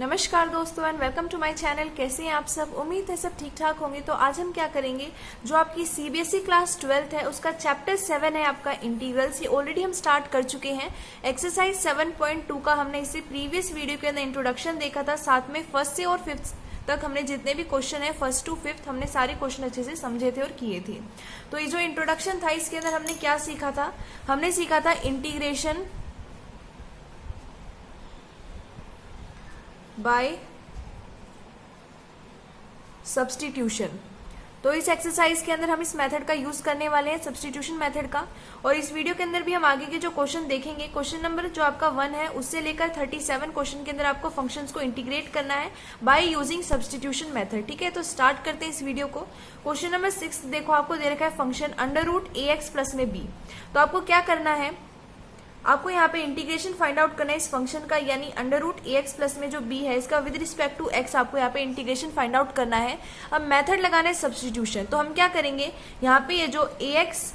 नमस्कार दोस्तों and welcome to my channel. कैसे हैं आप सब? उम्मीद है सब ठीक ठाक होंगे। तो आज हम क्या करेंगे, जो आपकी सीबीएसई क्लास 12th है उसका चैप्टर 7 है आपका इंटीग्रल्स। ये ऑलरेडी हम स्टार्ट कर चुके हैं। एक्सरसाइज 7.2 का हमने इसे प्रीवियस वीडियो के अंदर इंट्रोडक्शन देखा था। साथ में फर्स्ट से और फिफ्थ तक हमने जितने भी क्वेश्चन है फर्स्ट टू फिफ्थ हमने सारे क्वेश्चन अच्छे से समझे थे और किए थे। तो ये जो इंट्रोडक्शन था इसके अंदर हमने क्या सीखा था, हमने सीखा था इंटीग्रेशन बाय सब्स्टिट्यूशन। तो इस एक्सरसाइज के अंदर हम इस मेथड का यूज करने वाले हैं, सब्स्टिट्यूशन मेथड का। और इस वीडियो के अंदर भी हम आगे के जो क्वेश्चन देखेंगे, क्वेश्चन नंबर जो आपका 1 है उससे लेकर 37 क्वेश्चन के अंदर आपको फंक्शंस को इंटीग्रेट करना है बाय यूजिंग सब्स्टिट्यूशन मेथड। ठीक है, तो स्टार्ट करते हैं इस वीडियो को। क्वेश्चन नंबर 6 देखो, आपको दे रखा है फंक्शन अंडर रूट ए एक्स प्लस में बी। तो आपको क्या करना है, आपको यहाँ पे इंटीग्रेशन फाइंड आउट करना है इस फंक्शन का, यानी अंडर रूट ए एक्स प्लस में जो बी है इसका विद रिस्पेक्ट टू एक्स आपको यहाँ पे इंटीग्रेशन फाइंड आउट करना है। अब मेथड लगाना है सब्स्टिट्यूशन। तो हम क्या करेंगे, यहाँ पे ये जो a x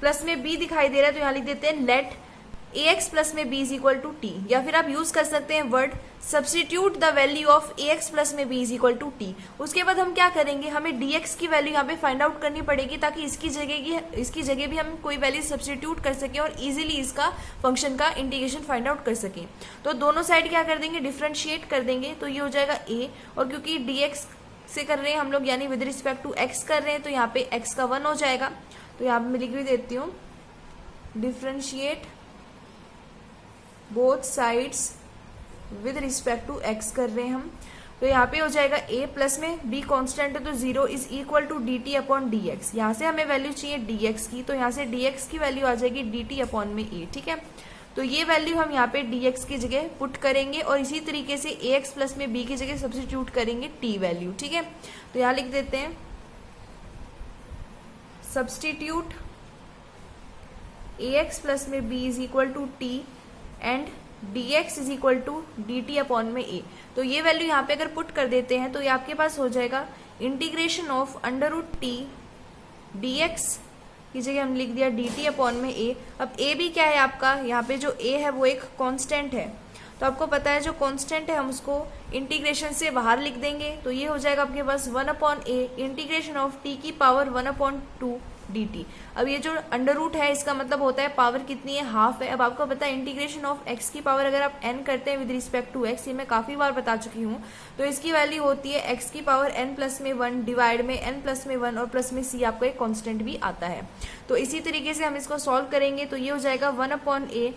plus m b दिखाई दे रहा है तो यहाँ लिख देते हैं let a x plus m b is equal to t, या फिर आप यूज कर सकते हैं word substitute the value of a x plus m b is equal to t. उसके बाद हम क्या करेंगे, हमें डी एक्स की वैल्यू यहाँ पे फाइंड आउट करनी पड़ेगी ताकि इसकी जगह भी हम कोई वैल्यू सब्स्टिट्यूट कर सकें और इजीली इसका फंक्शन का इंटीग्रेशन फाइंड आउट कर सकें। तो दोनों साइड क्या कर देंगे, डिफ्रेंशिएट कर देंगे। तो ये हो जाएगा ए, और क्योंकि डी एक्स से कर रहे हैं हम लोग यानी विद रिस्पेक्ट टू एक्स कर रहे हैं तो यहाँ पे एक्स का 1 हो जाएगा। तो यहाँ पे मैं लिख भी देती हूँ, differentiate both sides with respect to x कर रहे हैं हम। तो यहाँ पे हो जाएगा a प्लस में b कांस्टेंट है तो 0 is equal to d t upon d x. यहाँ से हमें वैल्यू चाहिए dx की, तो यहाँ से dx की वैल्यू आ जाएगी dt अपॉन में a। ठीक है, तो ये वैल्यू हम यहाँ पे dx की जगह पुट करेंगे और इसी तरीके से ax प्लस में b की जगह सब्स्टिट्यूट करेंगे t वैल्यू। ठीक है, तो यहाँ लिख देते हैं सब्स्टिट्यूट ax प्लस में b is equal to t and dx is equal to dt upon में a। तो ये वैल्यू यहाँ पे अगर पुट कर देते हैं तो ये आपके पास हो जाएगा integration of under root t dx की जगह हम लिख दिया dt अपॉन में a। अब a भी क्या है आपका, यहाँ पे जो a है वो एक कांस्टेंट है। तो आपको पता है जो कांस्टेंट है हम उसको इंटीग्रेशन से बाहर लिख देंगे। तो ये हो जाएगा आपके पास 1 upon a integration of t की पावर 1 अपॉन 2 dt। अब ये जो अंडर रूट है इसका मतलब होता है पावर कितनी है, हाफ है। अब आपको पता है इंटीग्रेशन ऑफ x की पावर अगर आप n करते हैं विद रिस्पेक्ट टू x, ये मैं काफी बार बता चुकी हूँ, तो इसकी वैल्यू होती है x की पावर n प्लस में 1 डिवाइड में n प्लस में 1 और प्लस में c आपको एक कांस्टेंट भी आता है। तो इसी तरीके से हम इसको सॉल्व करेंगे। तो ये हो जाएगा 1 अपॉन a,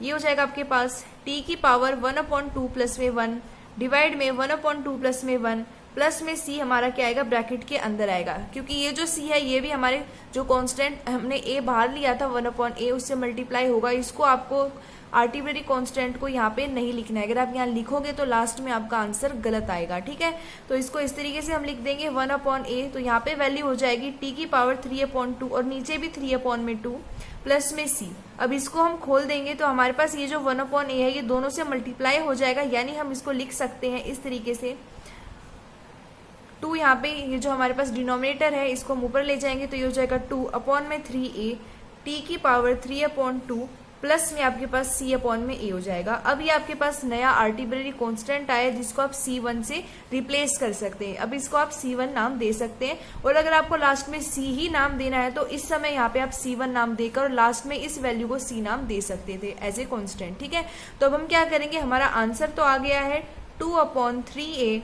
ये हो जाएगा आपके पास t की पावर 1 अपॉन 2 प्लस में 1 डिवाइड में 1 अपॉन 2 प्लस में 1 प्लस में c हमारा क्या आएगा, ब्रैकेट के अंदर आएगा। क्योंकि ये जो c है ये भी हमारे जो कांस्टेंट हमने a बाहर लिया था 1 अपॉन a उससे मल्टीप्लाई होगा। इसको आपको आर्टिब्रेरी कांस्टेंट को यहाँ पे नहीं लिखना है, अगर आप यहाँ लिखोगे तो लास्ट में आपका आंसर गलत आएगा। ठीक है, तो इसको इस तरीके से हम लिख देंगे 1 अपॉन a। तो यहाँ पे वैल्यू हो जाएगी t की पावर 3 अपॉन 2 और नीचे भी 3 अपॉन में 2 प्लस में c। अब इसको हम खोल देंगे तो हमारे पास ये जो 1 अपॉन a है ये दोनों से मल्टीप्लाई हो जाएगा, यानी हम इसको लिख सकते हैं इस तरीके से 2 यहाँ पे ये जो हमारे पास डिनोमिनेटर है इसको हम ऊपर ले जाएंगे तो ये हो जाएगा 2 अपॉन में 3a t की पावर 3 अपॉन 2 प्लस में आपके पास c अपॉन में a हो जाएगा। अब ये आपके पास नया आर्टिब्रेरी कांस्टेंट आया जिसको आप c1 से रिप्लेस कर सकते हैं। अब इसको आप c1 नाम दे सकते हैं, और अगर आपको लास्ट में c ही नाम देना है तो इस समय यहाँ पे आप c1 नाम देकर और लास्ट में इस वैल्यू को c नाम दे सकते थे एज ए कांस्टेंट। ठीक है, तो अब हम क्या करेंगे, हमारा आंसर तो आ गया है 2 अपॉन 3a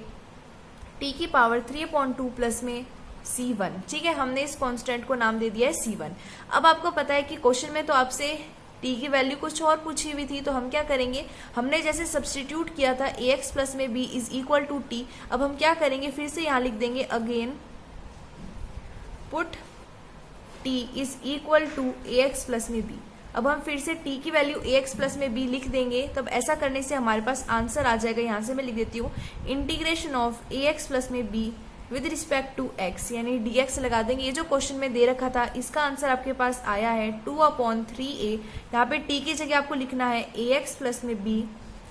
t की पावर 3 अपॉन 2 प्लस में c1। ठीक है, हमने इस कांस्टेंट को नाम दे दिया है c1। अब आपको पता है कि क्वेश्चन में तो आपसे t की वैल्यू कुछ और पूछी हुई थी, तो हम क्या करेंगे, हमने जैसे सब्स्टिट्यूट किया था ax प्लस में b is equal to t। अब हम क्या करेंगे, फिर से यहाँ लिख देंगे again put t is equal to ax plus में b। अब हम फिर से t की वैल्यू ax प्लस में b लिख देंगे। तब ऐसा करने से हमारे पास आंसर आ जाएगा, यहाँ से मैं लिख देती हूँ इंटीग्रेशन ऑफ ax प्लस में b with respect to x, यानी dx लगा देंगे। ये जो क्वेश्चन में दे रखा था इसका आंसर आपके पास आया है 2 अपॉन 3a। यहाँ पे t की जगह आपको लिखना है ax प्लस में b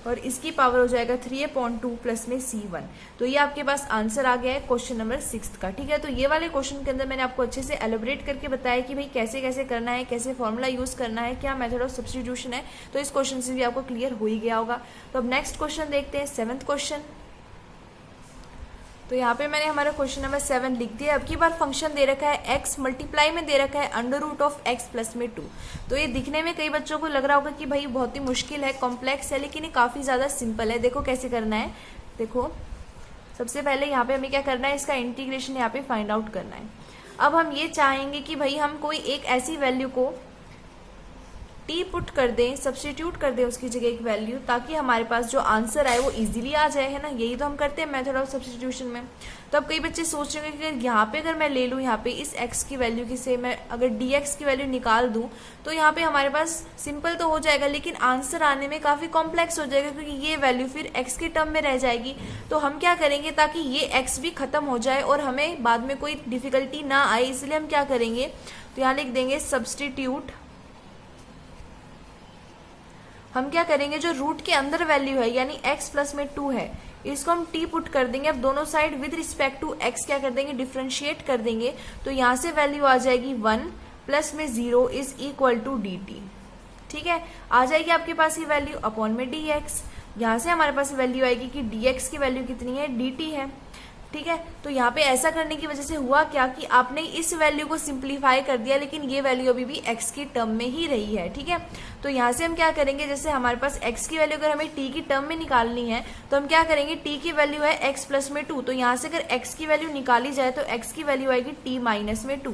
और इसकी पावर हो जाएगा 3/2 प्लस में C1। तो ये आपके पास आंसर आ गया है क्वेश्चन नंबर 6 का। ठीक है, तो ये वाले क्वेश्चन के अंदर मैंने आपको अच्छे से एलोबरेट करके बताया कि भाई कैसे कैसे करना है, कैसे फॉर्मूला यूज करना है, क्या मेथड ऑफ सब्स्टिट्यूशन है। तो इस क्वेश्चन से भी आपको क्लियर हो ही गया होगा। तो अब नेक्स्ट क्वेश्चन देखते हैं, 7th क्वेश्चन। तो यहाँ पे मैंने हमारा क्वेश्चन नंबर 7 लिख दिया। अब की बार फंक्शन दे रखा है x मल्टीप्लाई में दे रखा है √(x प्लस में 2)। तो ये दिखने में कई बच्चों को लग रहा होगा कि भाई बहुत ही मुश्किल है, कॉम्प्लेक्स है, लेकिन ये काफ़ी ज़्यादा सिंपल है। देखो कैसे करना है। देखो सबसे पहले यहाँ पे हमें क्या करना है, इसका इंटीग्रेशन यहाँ पे फाइंड आउट करना है। अब हम ये चाहेंगे कि भाई हम कोई एक ऐसी वैल्यू को t पुट कर दें, सब्स्टिट्यूट कर दें उसकी जगह एक वैल्यू, ताकि हमारे पास जो आंसर आए वो इजीली आ जाए, है ना। यही तो हम करते हैं मेथड ऑफ सब्स्टिट्यूशन में। तो अब कई बच्चे सोच रहे हैं कि यहाँ पे अगर मैं ले लूँ, यहाँ पे इस x की वैल्यू की से मैं अगर dx की वैल्यू निकाल दूँ तो यहाँ पे हमारे पास सिंपल तो हो जाएगा, लेकिन आंसर आने में काफ़ी कॉम्प्लेक्स हो जाएगा, क्योंकि ये वैल्यू फिर x के टर्म में रह जाएगी। तो हम क्या करेंगे, ताकि ये x भी खत्म हो जाए और हमें बाद में कोई डिफिकल्टी ना आए, इसलिए हम क्या करेंगे, तो यहाँ लिख देंगे सब्स्टिट्यूट। हम क्या करेंगे, जो रूट के अंदर वैल्यू है यानी x प्लस में 2 है, इसको हम t पुट कर देंगे। अब दोनों side with respect to x क्या कर देंगे, डिफ्रेंशिएट कर देंगे। तो यहाँ से वैल्यू आ जाएगी 1 प्लस में 0 इज इक्वल टू dt। ठीक है, आ जाएगी आपके पास ये वैल्यू अपॉन में dx। यहाँ से हमारे पास वैल्यू आएगी कि dx की वैल्यू कितनी है, dt है। ठीक है, तो यहाँ पे ऐसा करने की वजह से हुआ क्या कि आपने इस वैल्यू को सिंप्लीफाई कर दिया, लेकिन ये वैल्यू अभी भी x की टर्म में ही रही है। ठीक है, तो यहाँ से हम क्या करेंगे, जैसे हमारे पास x की वैल्यू अगर हमें t की टर्म में निकालनी है तो हम क्या करेंगे, t की वैल्यू है x प्लस में 2। तो यहाँ से अगर x की वैल्यू निकाली जाए तो x की वैल्यू आएगी t माइनस में 2।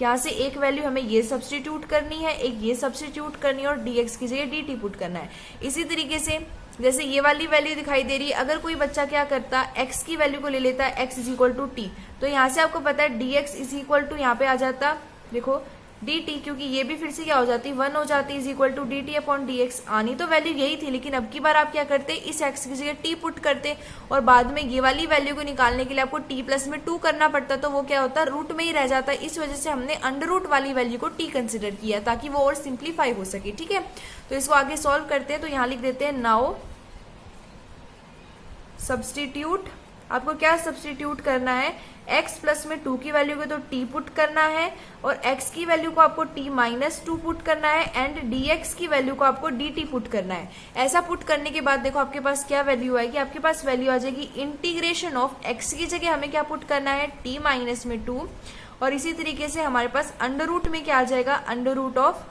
यहाँ से एक वैल्यू हमें ये सब्स्टिट्यूट करनी है, एक ये सब्स्टिट्यूट करनी है, और dx की जगह dt पुट करना है। इसी तरीके से जैसे ये वाली वैल्यू दिखाई दे रही है, अगर कोई बच्चा क्या करता है, x की वैल्यू को ले लेता है x is equal to t, तो यहाँ से आपको पता है dx इज इक्वल टू यहाँ पे आ जाता, देखो dt, क्योंकि ये भी फिर से क्या हो जाती, 1 हो जाती, is equal to dt upon dx। आनी तो वैल्यू यही थी, लेकिन अब की बार आप क्या करते, इस x की जगह t पुट करते, और बाद में ये वाली वैल्यू को निकालने के लिए आपको t प्लस में 2 करना पड़ता, तो वो क्या होता, रूट में ही रह जाता। इस वजह से हमने अंडर रूट वाली वैल्यू को t कंसिडर किया, ताकि वो और सिंप्लीफाई हो सके। ठीक है, तो इसको आगे सॉल्व करते हैं। तो यहाँ लिख देते हैं नाउ सब्स्टिट्यूट। आपको क्या सब्स्टिट्यूट करना है, x प्लस में 2 की वैल्यू को तो t पुट करना है, और x की वैल्यू को आपको t माइनस 2 पुट करना है, एंड dx की वैल्यू को आपको dt पुट करना है। ऐसा पुट करने के बाद देखो आपके पास क्या वैल्यू आएगी, आपके पास वैल्यू आ जाएगी इंटीग्रेशन ऑफ x की जगह हमें क्या पुट करना है, t माइनस में 2, और इसी तरीके से हमारे पास अंडर रूट में क्या आ जाएगा, अंडर रूट ऑफ,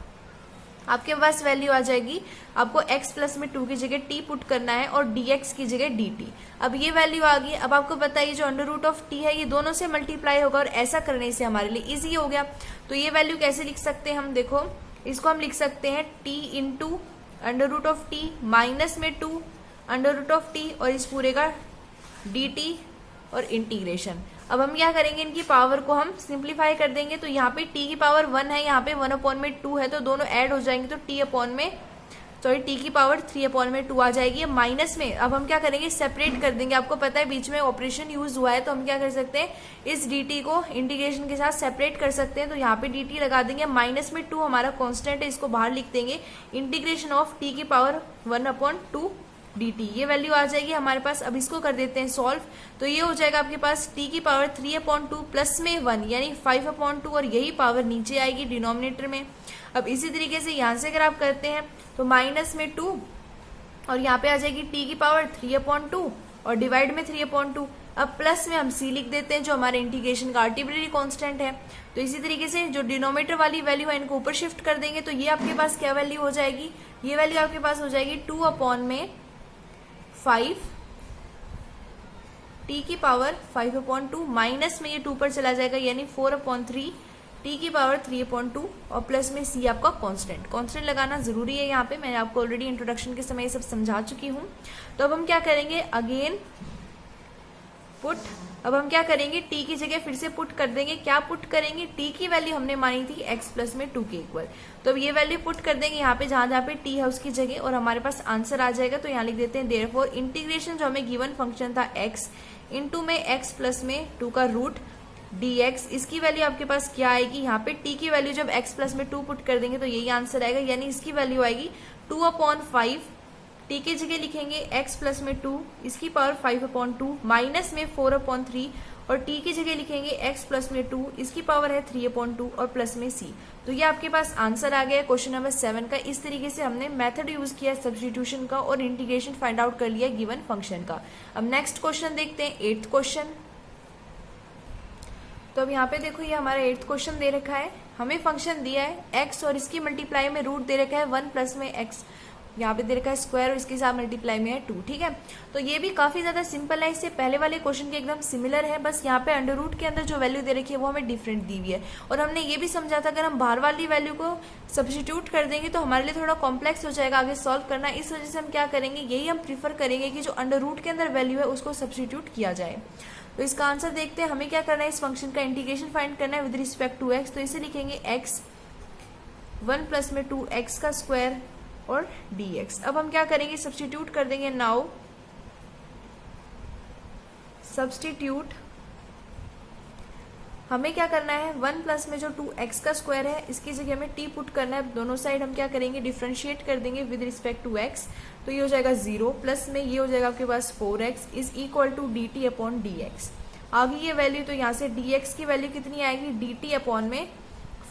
आपके पास वैल्यू आ जाएगी, आपको x प्लस में 2 की जगह t पुट करना है और dx की जगह dt। अब ये वैल्यू आ गई। अब आपको बताइए जो अंडर रूट ऑफ t है ये दोनों से मल्टीप्लाई होगा, और ऐसा करने से हमारे लिए इजी हो गया। तो ये वैल्यू कैसे लिख सकते हैं हम, देखो इसको हम लिख सकते हैं t into under root of t minus में 2 अंडर रूट ऑफ t, और इस पूरे का dt और इंटीग्रेशन। अब हम क्या करेंगे, इनकी पावर को हम सिंप्लीफाई कर देंगे। तो यहाँ पे t की पावर 1 है, यहाँ पे 1 अपॉन में 2 है, तो दोनों ऐड हो जाएंगे, तो t अपॉन में t की पावर 3 अपॉन में 2 आ जाएगी। माइनस में अब हम क्या करेंगे, सेपरेट कर देंगे। आपको पता है बीच में ऑपरेशन यूज हुआ है, तो हम क्या कर सकते हैं, इस dt को इंटीग्रेशन के साथ सेपरेट कर सकते हैं। तो यहाँ पे dt लगा देंगे, माइनस में 2 हमारा कॉन्स्टेंट है, इसको बाहर लिख देंगे, इंटीग्रेशन ऑफ t की पावर 1 अपॉन 2 dt, ये वैल्यू आ जाएगी हमारे पास। अब इसको कर देते हैं सॉल्व। तो ये हो जाएगा आपके पास t की पावर 3 अपॉन 2 प्लस में 1 यानी 5 अपॉन 2, और यही पावर नीचे आएगी डिनोमिनेटर में। अब इसी तरीके से यहाँ से अगर आप करते हैं तो माइनस में 2, और यहाँ पे आ जाएगी t की पावर 3 अपॉन 2 और डिवाइड में 3 अपॉन 2। अब प्लस में हम c लिख देते हैं जो हमारे इंटीग्रेशन का आर्बिट्रेरी कांस्टेंट है। तो इसी तरीके से जो डिनोमिनेटर वाली वैल्यू है इनको ऊपर शिफ्ट कर देंगे, तो ये आपके पास क्या वैल्यू हो जाएगी, ये वैल्यू आपके पास हो जाएगी 2 अपॉन में 5 t की पावर 5 अपॉन 2, माइनस में ये 2 पर चला जाएगा यानी 4 अपॉन 3 t की पावर 3 अपॉन 2, और प्लस में c आपका कांस्टेंट लगाना जरूरी है। यहाँ पे मैंने आपको ऑलरेडी इंट्रोडक्शन के समय ये सब समझा चुकी हूँ। तो अब हम क्या करेंगे, अगेन पुट। अब हम क्या करेंगे, t की जगह फिर से पुट कर देंगे। क्या पुट करेंगे, t की वैल्यू हमने मानी थी x प्लस में 2 के इक्वल, तो अब ये वैल्यू पुट कर देंगे यहाँ पे जहां जहां पे t है उसकी जगह, और हमारे पास आंसर आ जाएगा। तो यहाँ लिख देते हैं देयरफॉर इंटीग्रेशन जो हमें गिवन फंक्शन था x इंटू में x प्लस में 2 का रूट dx, इसकी वैल्यू आपके पास क्या आएगी, यहाँ पे t की वैल्यू जब x प्लस में 2 पुट कर देंगे तो यही आंसर आएगा, यानी इसकी वैल्यू आएगी 2 अपॉन 5 टी की जगह लिखेंगे x प्लस में 2 इसकी पावर 5/2 माइनस में 4/3 और टी की जगह लिखेंगे x प्लस में 2 इसकी पावर है 3/2 और प्लस में c। तो ये आपके पास आंसर आ गया है क्वेश्चन नंबर 7 का। इस तरीके से हमने मेथड यूज किया सब्स्टिट्यूशन का और इंटीग्रेशन फाइंड आउट कर लिया गिवन फंक्शन का। अब नेक्स्ट क्वेश्चन देखते हैं, 8th क्वेश्चन। तो अब यहाँ पे देखो ये हमारा 8th क्वेश्चन दे रखा है, हमें फंक्शन दिया है x और इसकी मल्टीप्लाई में रूट दे रखा है 1 प्लस में x, यहाँ पे दे रखा है स्क्वायर और इसके साथ मल्टीप्लाई में है 2। ठीक है, तो ये भी काफी ज्यादा सिंपल है, इससे पहले वाले क्वेश्चन के एकदम सिमिलर है, बस यहाँ पे अंडर रूट के अंदर जो वैल्यू दे रखी है वो हमें डिफरेंट दी हुई है। और हमने ये भी समझा था अगर हम बाहर वाली वैल्यू को सब्स्टिट्यूट कर देंगे तो हमारे लिए थोड़ा कॉम्प्लेक्स हो जाएगा आगे सॉल्व करना। इस वजह से हम क्या करेंगे, यही हम प्रीफर करेंगे कि जो अंडर रूट के अंदर वैल्यू है उसको सब्स्टिट्यूट किया जाए। तो इसका आंसर देखते हैं, हमें क्या करना है, इस फंक्शन का इंटीग्रेशन फाइंड करना है विद रिस्पेक्ट टू x। तो इसे लिखेंगे x 1 प्लस में 2x का स्क्वायर और dx। अब हम क्या करेंगे, सब्स्टिट्यूट कर देंगे। नाउ सब्स्टिट्यूट, हमें क्या करना है, 1 प्लस में जो 2x का स्क्वायर है इसकी जगह हमें t पुट करना है। दोनों साइड हम क्या करेंगे, डिफ्रेंशिएट कर देंगे विद रिस्पेक्ट टू x। तो ये हो जाएगा 0 प्लस में ये हो जाएगा आपके पास 4x is equal to dt upon dx। आगे ये वैल्यू, तो यहाँ से dx की वैल्यू कितनी आएगी, dt अपॉन में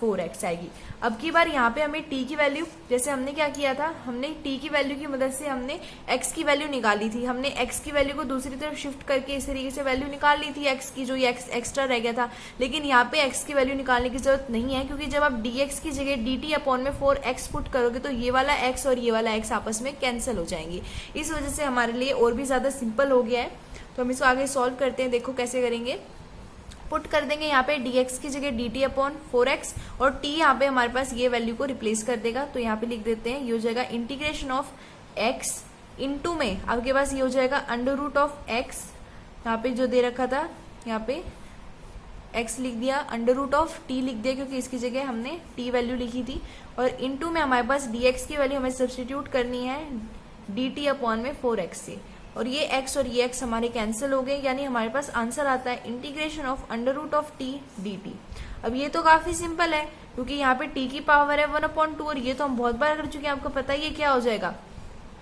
4x आएगी। अब की बार यहाँ पे हमें t की वैल्यू, जैसे हमने क्या किया था, हमने t की वैल्यू की मदद से हमने x की वैल्यू निकाली थी। हमने x की वैल्यू को दूसरी तरफ शिफ्ट करके इस तरीके से वैल्यू निकाल ली थी x की, जो ये x एक्स्ट्रा रह गया था। लेकिन यहाँ पे x की वैल्यू निकालने की जरूरत नहीं है, क्योंकि जब आप dx की जगह dt अपॉन में 4x पुट करोगे तो ये वाला x और ये वाला x आपस में कैंसिल हो जाएंगे। इस वजह से हमारे लिए और भी ज्यादा सिंपल हो गया है। तो हम इसको आगे सॉल्व करते हैं, देखो कैसे करेंगे। पुट कर देंगे यहाँ पे dx की जगह dt अपॉन 4x और t यहाँ पे हमारे पास ये वैल्यू को रिप्लेस कर देगा। तो यहाँ पे लिख देते हैं, ये हो जाएगा इंटीग्रेशन ऑफ x इनटू में आपके पास ये हो जाएगा अंडर रूट ऑफ x, यहाँ पे जो दे रखा था यहाँ पे x लिख दिया, अंडर रूट ऑफ t लिख दिया क्योंकि इसकी जगह हमने t वैल्यू लिखी थी, और इनटू में हमारे पास dx की वैल्यू हमें सब्स्टिट्यूट करनी है dt अपॉन में 4x से, और ये x और ये x हमारे कैंसिल हो गए, यानी हमारे पास आंसर आता है integration of under root of t dt। अब ये तो काफी सिंपल है क्योंकि यहाँ पे t की पावर है 1/2 और ये तो हम बहुत बार कर चुके हैं, आपको पता ही है क्या हो जाएगा,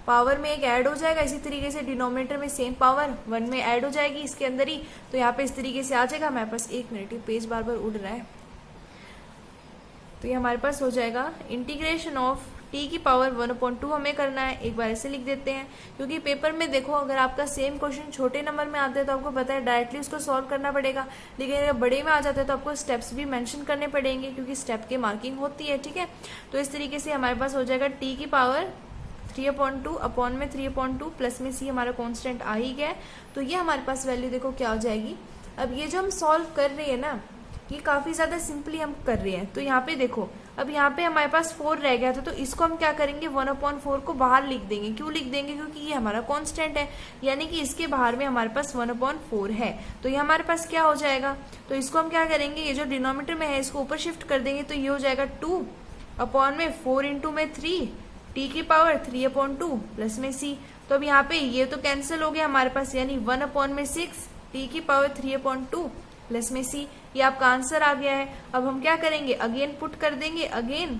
पावर में एक ऐड हो जाएगा, इसी तरीके से डिनोमिनेटर में सेम पावर 1 में ऐड हो जाएगी इसके अंदर ही। तो यहाँ पे इस तरीके से आ जाएगा। हमारे पास 1 मिनट, ये पेज बार बार उड़ रहा है। तो ये हमारे पास हो जाएगा इंटीग्रेशन ऑफ t की पावर 1/2 हमें करना है। एक बार ऐसे लिख देते हैं, क्योंकि पेपर में देखो अगर आपका सेम क्वेश्चन छोटे नंबर में आता है तो आपको पता है डायरेक्टली उसको सॉल्व करना पड़ेगा, लेकिन अगर बड़े में आ जाता है तो आपको स्टेप्स भी मेंशन करने पड़ेंगे क्योंकि स्टेप की मार्किंग होती है। ठीक है, तो इस तरीके से हमारे पास हो जाएगा t की पावर 3/2 अपॉन में 3/2 प्लस में c हमारा कांस्टेंट आ ही गया। तो ये हमारे पास वैल्यू देखो क्या हो जाएगी। अब ये जो हम सॉल्व कर रहे हैं ना, ये काफी ज्यादा सिंपली हम कर रहे हैं। तो यहाँ पे देखो, अब यहाँ पे हमारे पास 4 रह गया था, तो इसको हम क्या करेंगे, 1/4 को बाहर लिख देंगे। क्यों लिख देंगे, क्योंकि ये हमारा कांस्टेंट है, यानी कि इसके बाहर में हमारे पास 1/4 है। तो ये हमारे पास क्या हो जाएगा, तो इसको हम क्या करेंगे, ये जो डिनोमिनेटर में है इसको ऊपर शिफ्ट कर देंगे। तो ये हो जाएगा 2 अपॉन में 4 इंटू में 3 t की पावर 3/2 प्लस में c। तो अब यहाँ पे ये तो कैंसिल हो गया हमारे पास, यानी 1/6 t की पावर 3/2 प्लस में c। ये आपका आंसर आ गया है। अब हम क्या करेंगे, अगेन पुट कर देंगे, अगेन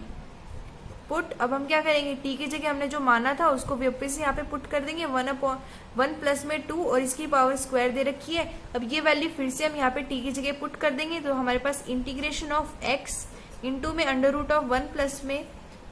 पुट। अब हम क्या करेंगे, t की जगह हमने जो माना था उसको वापस से यहाँ पे पुट कर देंगे, 1 प्लस में 2 और इसकी पावर स्क्वायर दे रखी है। अब ये वैल्यू फिर से हम यहाँ पे t की जगह पुट कर देंगे, तो हमारे पास इंटीग्रेशन ऑफ x इंटू में अंडर रूट ऑफ 1 प्लस में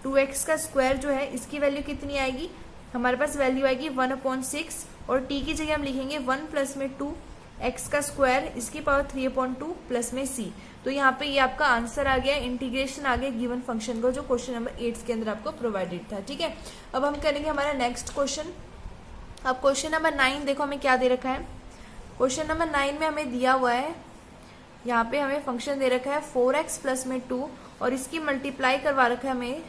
2x का स्क्वायर जो है इसकी वैल्यू कितनी आएगी, हमारे पास वैल्यू आएगी 1/6 और t की जगह हम लिखेंगे 1 प्लस में 2x का स्क्वायर इसकी पावर 3/2 प्लस में c। तो यहाँ पे ये आपका आंसर आ गया, इंटीग्रेशन आ गया गिवन फंक्शन को जो क्वेश्चन नंबर 8 के अंदर आपको प्रोवाइडेड था। ठीक है, अब हम करेंगे हमारा नेक्स्ट क्वेश्चन। अब क्वेश्चन नंबर 9 देखो हमें क्या दे रखा है। क्वेश्चन नंबर 9 में हमें दिया हुआ है, यहाँ पे हमें फंक्शन दे रखा है 4x प्लस में 2 और इसकी मल्टीप्लाई करवा रखा है हमें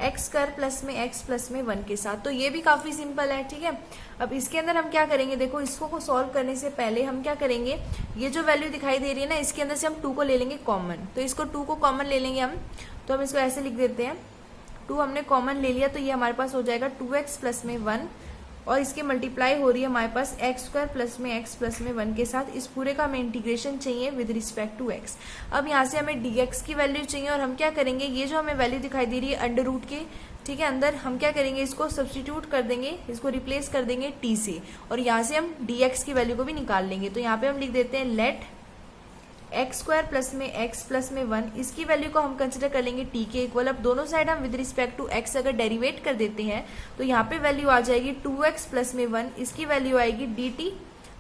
x कर प्लस में x प्लस में 1 के साथ। तो ये भी काफी सिंपल है। ठीक है, अब इसके अंदर हम क्या करेंगे, देखो इसको सॉल्व करने से पहले हम क्या करेंगे, ये जो वैल्यू दिखाई दे रही है ना, इसके अंदर से हम 2 को ले लेंगे कॉमन। तो इसको 2 को कॉमन ले लेंगे हम, तो हम इसको ऐसे लिख देते हैं, 2 हमने कॉमन ले लिया तो ये हमारे पास हो जाएगा 2x प्लस में 1 और इसके मल्टीप्लाई हो रही है हमारे पास एक्स स्क्वायर प्लस में एक्स प्लस में 1 के साथ। इस पूरे का हमें इंटीग्रेशन चाहिए विद रिस्पेक्ट टू एक्स। अब यहाँ से हमें dx की वैल्यू चाहिए और हम क्या करेंगे, ये जो हमें वैल्यू दिखाई दे रही है अंडर रूट के, ठीक है, अंदर हम क्या करेंगे, इसको सब्सटीट्यूट कर देंगे, इसको रिप्लेस कर देंगे t से, और यहाँ से हम dx की वैल्यू को भी निकाल लेंगे। तो यहाँ पे हम लिख देते हैं लेट एक्स स्क्वायर प्लस में एक्स प्लस में 1, इसकी वैल्यू को हम कंसिडर कर लेंगे t के इक्वल। अब दोनों साइड हम विद रिस्पेक्ट टू x अगर डेरिवेट कर देते हैं तो यहाँ पे वैल्यू आ जाएगी 2x प्लस में 1, इसकी वैल्यू आएगी dt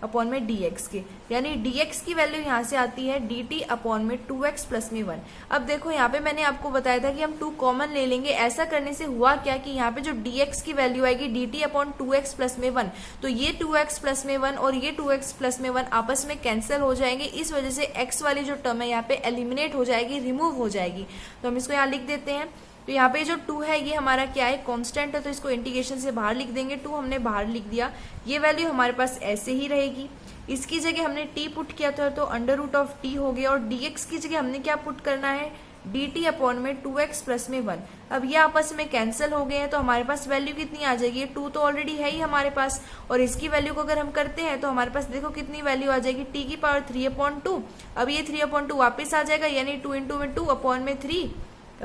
अपॉन में dx के, यानी dx की वैल्यू यहाँ से आती है dt अपॉन में 2x प्लस में 1। अब देखो यहाँ पे मैंने आपको बताया था कि हम 2 कॉमन ले लेंगे। ऐसा करने से हुआ क्या कि यहाँ पे जो dx की वैल्यू आएगी dt अपॉन 2x प्लस में 1, तो ये 2x प्लस में 1 और ये 2x प्लस में 1 आपस में कैंसिल हो जाएंगे। इस वजह से x वाली जो टर्म है यहाँ पे एलिमिनेट हो जाएगी, रिमूव हो जाएगी। तो हम इसको यहाँ लिख देते हैं। तो यहाँ पे जो 2 है ये हमारा क्या है, कांस्टेंट है, तो इसको इंटीग्रेशन से बाहर लिख देंगे। 2 हमने बाहर लिख दिया, ये वैल्यू हमारे पास ऐसे ही रहेगी। इसकी जगह हमने t पुट किया था तो अंडर रूट ऑफ t हो गया, और dx की जगह हमने क्या पुट करना है, dt अपॉन में 2x प्लस में 1। अब ये आपस में कैंसिल हो गए हैं, तो हमारे पास वैल्यू कितनी आ जाएगी, 2 तो ऑलरेडी है ही हमारे पास, और इसकी वैल्यू को अगर हम करते हैं तो हमारे पास देखो कितनी वैल्यू आ जाएगी, t की पावर 3/2। अब ये 3/2 वापस आ जाएगा, यानी 2 इंटू में 2 अपॉन में 3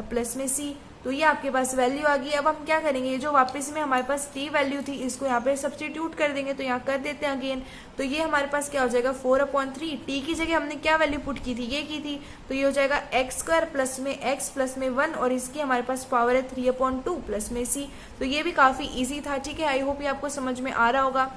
प्लस में c, तो ये आपके पास वैल्यू आ गई। अब हम क्या करेंगे, ये जो वापस में हमारे पास t वैल्यू थी इसको यहाँ पे सब्सटीट्यूट कर देंगे। तो यहाँ कर देते हैं अगेन, तो ये हमारे पास क्या हो जाएगा 4/3। t की जगह हमने क्या वैल्यू पुट की थी, ये की थी, तो ये हो जाएगा एक्स स्क्वायर प्लस में एक्स प्लस में 1, और इसकी हमारे पास पावर है 3/2 प्लस में c। तो ये भी काफी ईजी था, ठीक है। आई होप ये आपको समझ में आ रहा होगा।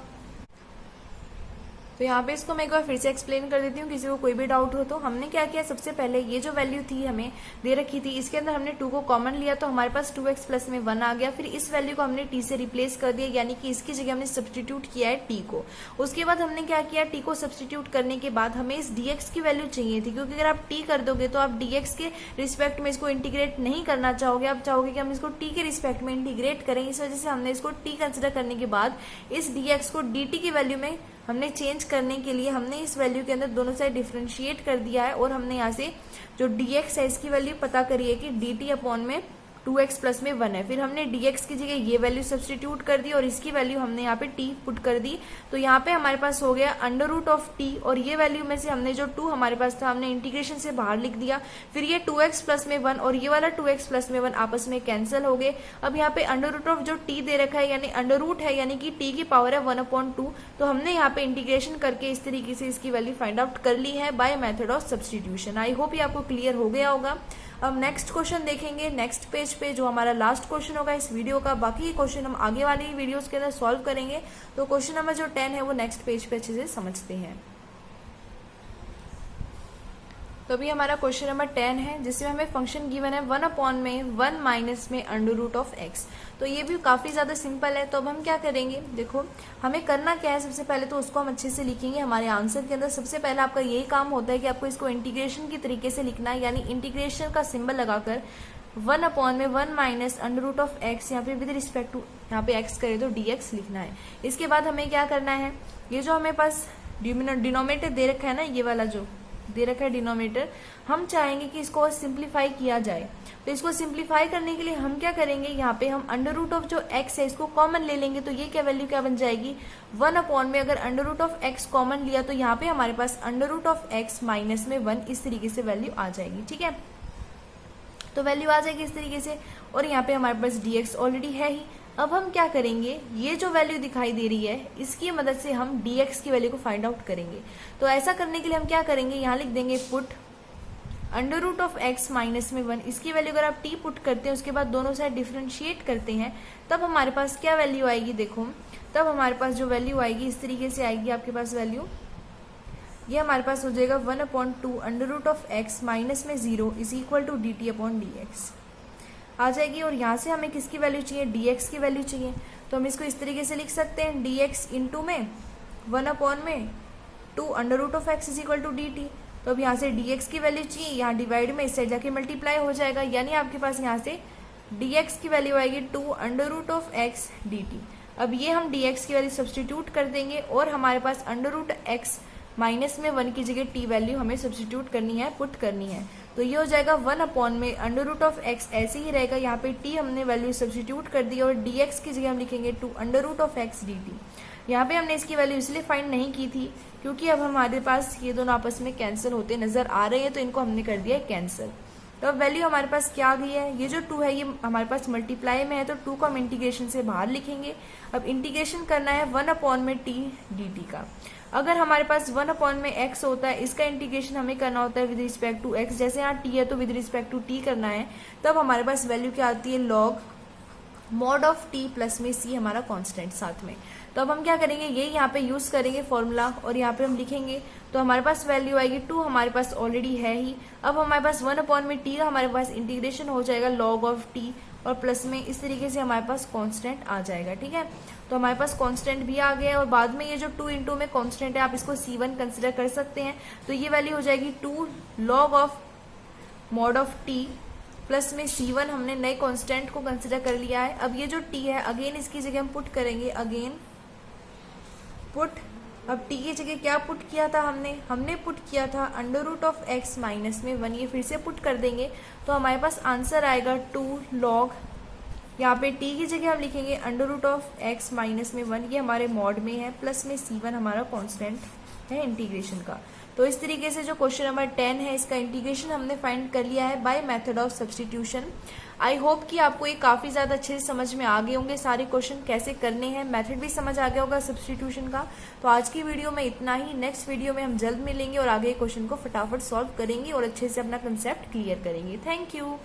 तो यहाँ पे इसको मैं एक बार फिर से एक्सप्लेन कर देती हूँ, किसी को कोई भी डाउट हो तो। हमने क्या किया, सबसे पहले ये जो वैल्यू थी हमें दे रखी थी, इसके अंदर हमने 2 को कॉमन लिया तो हमारे पास 2x प्लस में 1 आ गया। फिर इस वैल्यू को हमने t से रिप्लेस कर दिया, यानी कि इसकी जगह हमने सब्सटीट्यूट किया है t को। उसके बाद हमने क्या किया, t को सब्सटीट्यूट करने के बाद हमें इस dx की वैल्यू चाहिए थी, क्योंकि अगर आप t कर दोगे तो आप dx के रिस्पेक्ट में इसको इंटीग्रेट नहीं करना चाहोगे, आप चाहोगे कि हम इसको t के रिस्पेक्ट में इंटीग्रेट करें। इस वजह से हमने इसको t कंसिडर करने के बाद इस dx को dt की वैल्यू में हमने चेंज करने के लिए हमने इस वैल्यू के अंदर दोनों साइड डिफरेंशिएट कर दिया है, और हमने यहाँ से जो dx है इसकी वैल्यू पता करी है कि dt अपॉन में 2x प्लस में 1 है। फिर हमने dx की जगह ये वैल्यू सब्सटीट्यूट कर दी और इसकी वैल्यू हमने यहाँ पे t पुट कर दी। तो यहाँ पे हमारे पास हो गया अंडर रूट ऑफ t, और ये वैल्यू में से हमने जो 2 हमारे पास था हमने इंटीग्रेशन से बाहर लिख दिया। फिर ये 2x प्लस में 1 और ये वाला 2x प्लस में 1 आपस में कैंसिल हो गए। अब यहाँ पे अंडर रूट ऑफ जो t दे रखा है, यानी अंडर रूट है, यानी कि t की पावर है 1/2, तो हमने यहाँ पे इंटीग्रेशन करके इस तरीके से इसकी वैल्यू फाइंड आउट कर ली है by method of substitution. I hope ये आपको क्लियर हो गया होगा। अब नेक्स्ट क्वेश्चन देखेंगे नेक्स्ट पेज पे, जो हमारा लास्ट क्वेश्चन होगा इस वीडियो का। बाकी क्वेश्चन हम आगे वाली वीडियोस के अंदर सॉल्व करेंगे। तो क्वेश्चन नंबर जो 10 है वो नेक्स्ट पेज पे अच्छे से समझते हैं। तो अभी हमारा क्वेश्चन नंबर 10 है, जिसमें हमें फंक्शन गिवन है 1/1 माइनस में अंडर रूट ऑफ x। तो ये भी काफी ज्यादा सिंपल है। तो अब हम क्या करेंगे, देखो हमें करना क्या है, सबसे पहले तो उसको हम अच्छे से लिखेंगे हमारे आंसर के अंदर। सबसे पहले आपका यही काम होता है कि आपको इसको इंटीग्रेशन की तरीके से लिखना है, यानी इंटीग्रेशन का सिंबल लगाकर 1/1 minus under root of x, यहाँ पे विद रिस्पेक्ट टू यहाँ पे x करे तो dx लिखना है। इसके बाद हमें क्या करना है, ये जो हमें पास डिनोमिनेटर दे रखा है ना, ये वाला जो दे रखा है डिनोमिनेटर, हम चाहेंगे कि इसको सिंप्लीफाई किया जाए। तो इसको सिंप्लीफाई करने के लिए हम क्या करेंगे, यहाँ पे हम अंडर रूट ऑफ जो x है इसको कॉमन ले लेंगे। तो ये क्या वैल्यू क्या बन जाएगी 1/, अगर under root of x common लिया तो यहाँ पे हमारे पास under root of x minus में 1 इस तरीके से वैल्यू आ जाएगी। ठीक है, तो वैल्यू आ जाएगी इस तरीके से, और यहाँ पे हमारे पास dx ऑलरेडी है ही। अब हम क्या करेंगे, ये जो वैल्यू दिखाई दे रही है इसकी मदद से हम dx की वैल्यू को फाइंड आउट करेंगे। तो ऐसा करने के लिए हम क्या करेंगे, यहाँ लिख देंगे put under root of x minus में 1, इसकी वैल्यू अगर आप t पुट करते हैं उसके बाद दोनों साइड डिफरेंशिएट करते हैं, तब हमारे पास क्या वैल्यू आएगी, देखो तब हमारे पास जो वैल्यू आएगी इस तरीके से आएगी आपके पास वैल्यू, ये हमारे पास हो जाएगा 1/2 under root of x minus में 0 is equal to dt upon dx आ जाएगी। और यहाँ से हमें किसकी वैल्यू चाहिए, dx की वैल्यू चाहिए। तो हम इसको इस तरीके से लिख सकते हैं dx इंटू में 1/2 under root of x is equal to dt। तो अब यहाँ से dx की वैल्यू चाहिए, यहाँ डिवाइड में इस साइड जाके मल्टीप्लाई हो जाएगा, यानी आपके पास यहाँ से dx की वैल्यू आएगी 2 under root of x dt। अब ये हम dx की वैल्यू सब्सटीट्यूट कर देंगे, और हमारे पास अंडर रूट x माइनस में 1 की जगह t वैल्यू हमें सब्सटीट्यूट करनी है, पुट करनी है। तो ये हो जाएगा 1 अपॉन में अंडर रूट ऑफ एक्स ऐसे ही रहेगा। यहाँ पे t हमने वैल्यू सब्स्टिट्यूट कर दी और dx की जगह हम लिखेंगे 2 under root of x dt। यहाँ पे हमने इसकी वैल्यू इसलिए फाइंड नहीं की थी क्योंकि अब हमारे पास ये दोनों आपस में कैंसिल होते नजर आ रहे हैं, तो इनको हमने कर दिया है कैंसिल। तो अब वैल्यू हमारे पास क्या आ गई है, ये जो 2 है ये हमारे पास मल्टीप्लाई में है, तो 2 को हम इंटीग्रेशन से बाहर लिखेंगे। अब इंटीग्रेशन करना है 1 अपॉन में t dt का। अगर हमारे पास 1 अपॉन में x होता है, इसका इंटीग्रेशन हमें करना होता है विद रिस्पेक्ट टू x। जैसे यहाँ t है तो विद रिस्पेक्ट टू t करना है, तब हमारे पास वैल्यू क्या आती है, log mod of t plus में c हमारा कांस्टेंट साथ में। तो अब हम क्या करेंगे, ये यहाँ पे यूज करेंगे फॉर्मूला और यहाँ पे हम लिखेंगे, तो हमारे पास वैल्यू आएगी 2 हमारे पास ऑलरेडी है ही। अब हमारे पास 1 अपॉन में t हमारे पास इंटीग्रेशन हो जाएगा लॉग ऑफ t और प्लस में इस तरीके से हमारे पास कांस्टेंट आ जाएगा। ठीक है, तो हमारे पास कांस्टेंट भी आ गया है और बाद में ये जो 2 इंटू में कांस्टेंट है आप इसको c1 कंसिडर कर सकते हैं। तो ये वैल्यू हो जाएगी 2 log of mod of t plus में c1 हमने नए कांस्टेंट को कंसिडर कर लिया है। अब ये जो t है अगेन इसकी जगह हम पुट करेंगे, अगेन पुट। अब t की जगह क्या पुट किया था हमने पुट किया था under root of x minus में 1। ये फिर से पुट कर देंगे तो हमारे पास आंसर आएगा 2 लॉग, यहाँ पे t की जगह हम लिखेंगे under root of x minus में 1, ये हमारे मॉड में है, प्लस में c1 हमारा कांस्टेंट है इंटीग्रेशन का। तो इस तरीके से जो क्वेश्चन नंबर 10 है इसका इंटीग्रेशन हमने फाइंड कर लिया है by method of substitution. I hope कि आपको ये काफ़ी ज़्यादा अच्छे से समझ में आ गए होंगे, सारे क्वेश्चन कैसे करने हैं, मेथड भी समझ आ गया होगा सब्स्टिट्यूशन का। तो आज की वीडियो में इतना ही, नेक्स्ट वीडियो में हम जल्द मिलेंगे और आगे क्वेश्चन को फटाफट सॉल्व करेंगे और अच्छे से अपना कंसेप्ट क्लियर करेंगे। Thank you.